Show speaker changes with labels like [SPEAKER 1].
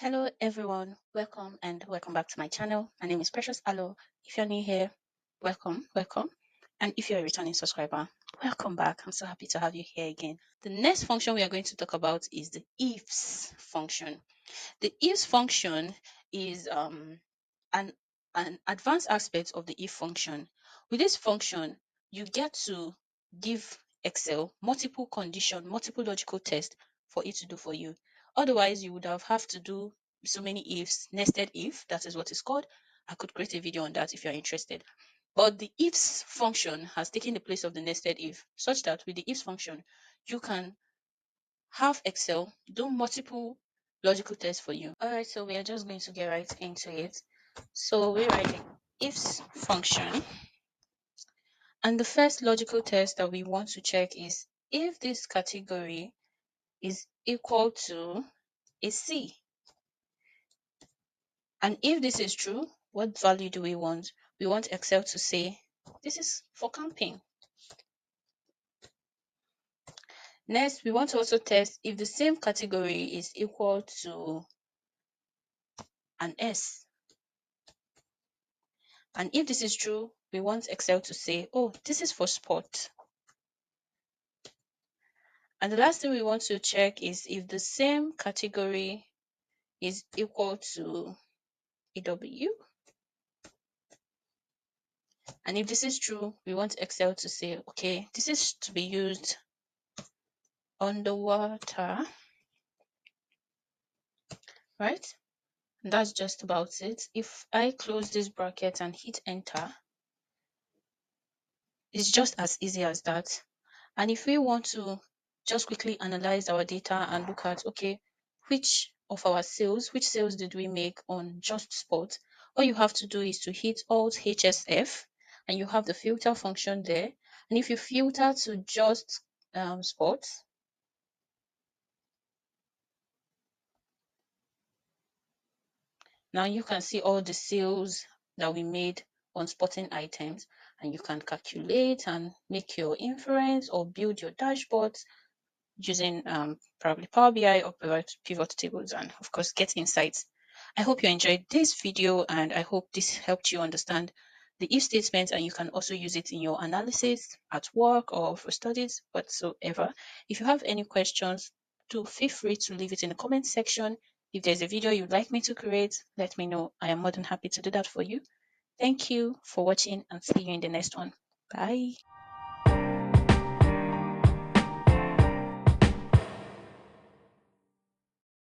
[SPEAKER 1] Hello everyone, welcome and welcome back to my channel. My name is Precious Alo. If you're new here, welcome. And if you're a returning subscriber, welcome back. I'm so happy to have you here again. The next function we are going to talk about is the ifs function. The ifs function is an, an advanced aspect of the if function. With this function, you get to give Excel multiple logical tests for it to do for you. Otherwise, you would have to do so many ifs, nested if, that is what it's called. I could create a video on that if you're interested. But the ifs function has taken the place of the nested if, such that with the ifs function, you can have Excel do multiple logical tests for you. All right, so we are just going to get right into it. So we write the ifs function, and the first logical test that we want to check is if this category is equal to a C. And if this is true, what value do we want? We want Excel to say this is for camping. Next, we want to also test if the same category is equal to an S. And if this is true, we want Excel to say, oh, this is for sport. And the last thing we want to check is if the same category is equal to a W. And if this is true, we want Excel to say, okay, this is to be used underwater, right? And that's just about it. If I close this bracket and hit enter, it's just as easy as that. And if we want to just quickly analyze our data and look at, okay, which sales did we make on just sport? All you have to do is to hit Alt HSF and you have the filter function there. And if you filter to just sports, now you can see all the sales that we made on sporting items, and you can calculate and make your inference or build your dashboards using probably Power BI or pivot tables, and of course get insights. I hope you enjoyed this video and I hope this helped you understand the if statement, and you can also use it in your analysis at work or for studies whatsoever. If you have any questions, do feel free to leave it in the comment section. If there's a video you'd like me to create, let me know. I am more than happy to do that for you. Thank you for watching and see you in the next one. Bye.